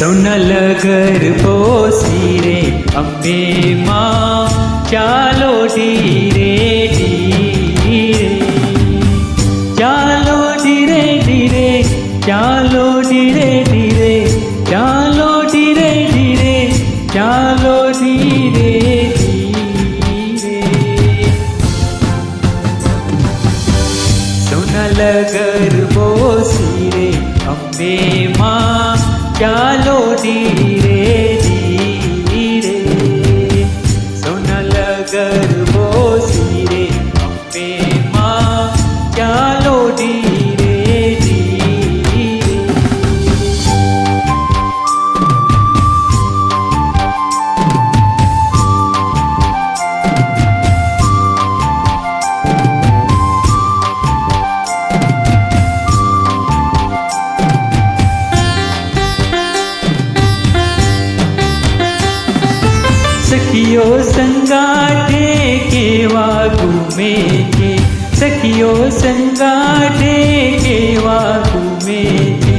સોનલ ગર્ભોસી રે અંબે માં ચાલો ધીરે ધીરે, ચાલો ધીરે ધીરે, ચાલો ધીરે ધીરે, ચાલો ધીરે ધીરે, ચાલો ધીરે ધીરે. સોનલ ગર્ભોસી રે અંબે માં ચાલો ધીરે ધીરે, સોનલ ગર્ભોસી રે અંબે માં ચાલો ધીરે ધીરે. સખીઓ સંગાથે કેવા ઘૂમે છે, સખીઓ સંગાથે કેવા ઘૂમે છે.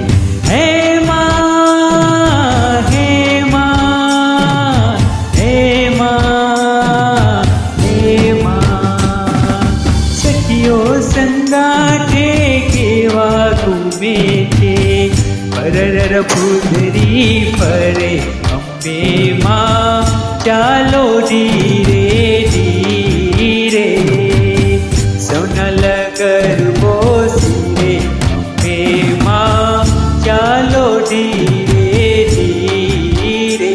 હે માં, હે માં, હે માં, હે માં. સખીઓ સંગાથે કેવા ઘૂમે છે, પરર ફૂદરી ફરે અંબે માં ચાલો ધીરે ધીરે. સોનલ ગર્ભોસી રે અંબે માં ચાલો ધીરે ધીરે.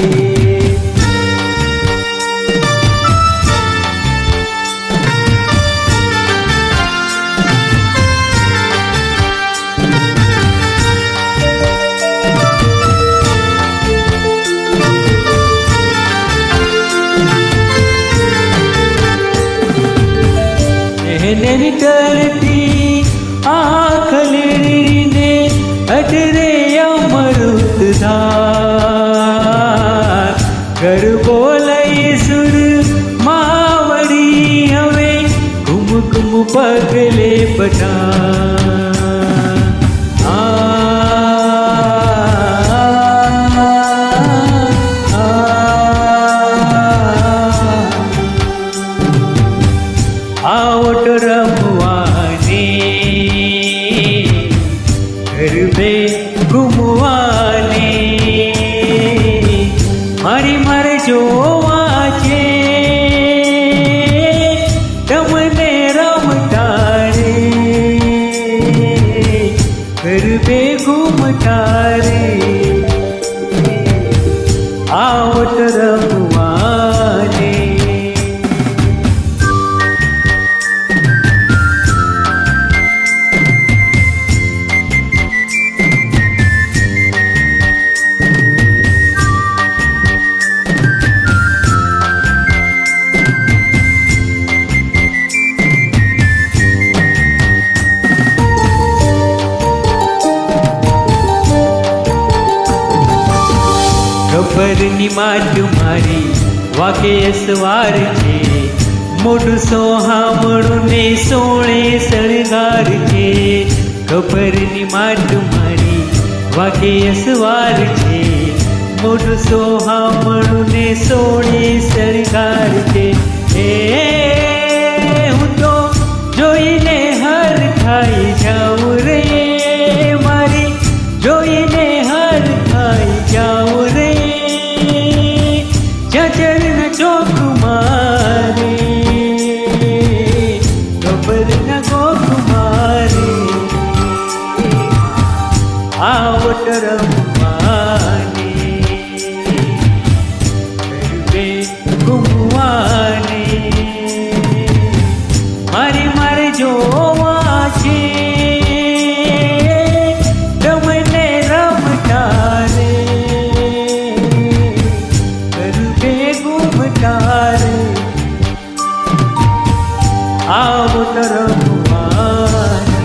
નર કરતી આંખ લીડીને અડરે અમૃત ધાર, ગરબો લઈ સુર માવડી હવે ઘુમ ઘુમ પગલે પઠાણ. આવટ રમવાને ગરબે ઘૂમવાને, મારી મારે જોવા છે તમને રમતા રે, ગરબે ઘૂમતા રે. આવટ રમવાને ખબરની માટ મારી વાકે સવાર છે, મોઢું સોહામણું ને સોળે શણગાર છે. ખબરની માટ મારી વાકે સવાર છે, મોઢું સોહામણું ને સોળે શણગાર છે. હું તો જોઈને હર ખાઈ જાઉં રે, મારી જોઈને હર ખાઈ જાઉં રે. ચરણ ચોક મારે ખબર ન ગોખ મારે, આવટ રમવાને ગરબે ઘૂમવાને, મારે મારે જોવા છે તમને રમતા રે, ગરબે ઘૂમતા રે. આવટ રમવાને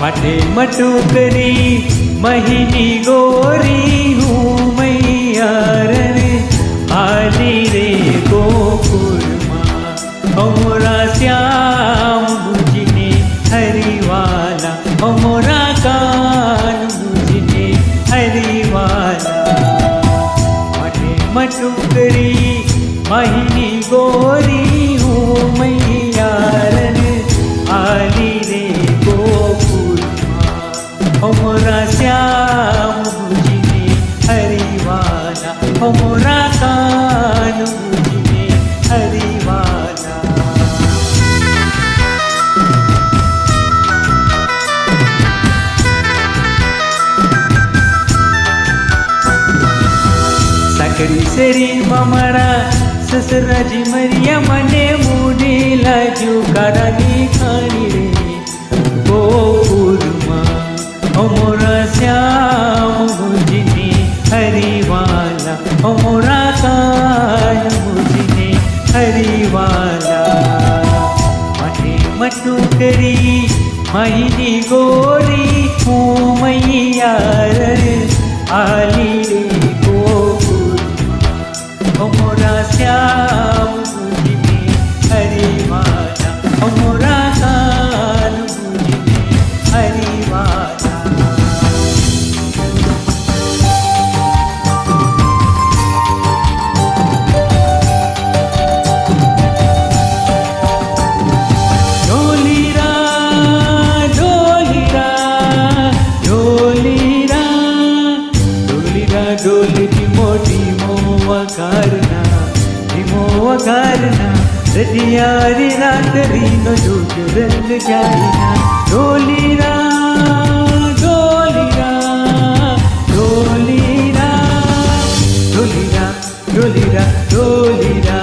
માટે મટું કરી મહિની ગોરી હું મૈયા રે, હાલી રે ગોકુળ ओ मोरा श्याम बुझने हरिवाला, ओ मोरा कान बुझने हरिवाला। मटे मटुकरी महिनी गोरी हूँ मैया रन आली रे गोकुल माँ। ओ मोरा श्याम बुझने हरिवाला, ओ मोरा कान बुझने हरिवाला। सकरी सरी ममरा ससराजी मरिया मने मुड़ी लाजू करानी खानी रे गोकुल माँ। ओ मोरा श्याम बुझने हरिवाला, ओ मोरा कान बुझने हरिवाला। मटे मटुकरी महिनी गोरी हूँ मैया रे आली रे गोकुल माँ। ओ मोरा श्याम बुझने हरिवाला, ओ मोरा कान बुझने हरिवाला। डोली मोटी वकारना धीमो वकारना रतियारी रात्रि नो जोग रंग जाइना। डोलीरा डोलीरा डोलीरा डोलीरा डोलीरा डोलीरा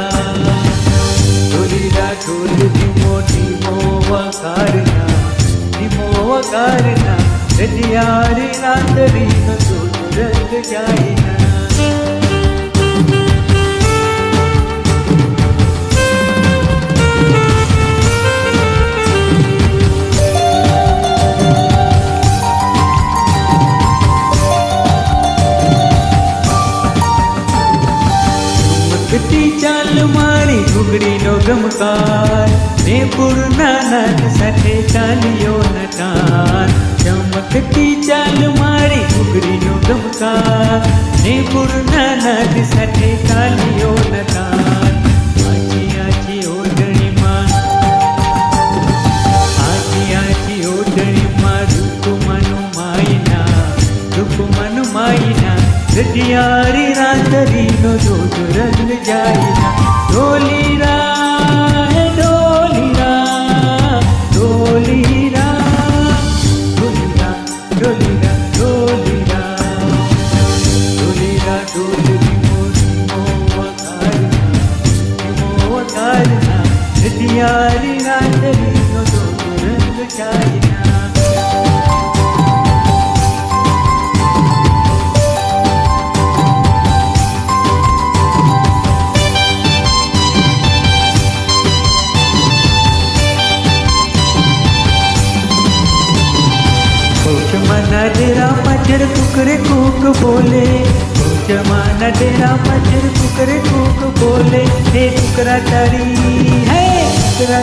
डोलीरा डोली मोटी वकारना धीमो वकारना रतियारी रात्रि नो जोग रंग जाइना। चमकती चाल मारी घुगड़ी नो गमकार ने पूर्णानंद सठे चालियो नटान। चमकती चाल मारी घुगड़ी नो गमकार ने पूर्णानंद सठे चालियो नटान। आची आची ओढ़णी मां, आची आची ओढ़णी मां रूप मनु मायना, रूप मनु मायना रतियारी रात्रि नो जोग रंग जाइना। डोलीरा डोलीरा डोलीरा डोलीरा डोलीरा डोलीरा डोलीरा डोली मोह वकारना रतियारी रात्रि नो जोग रंग जाइना। माना डेरा मच्छर कुकरे कूक बोले, माना डेरा मच्छर कुकरे कूक बोले। हे कुकरा तारी है कुकरा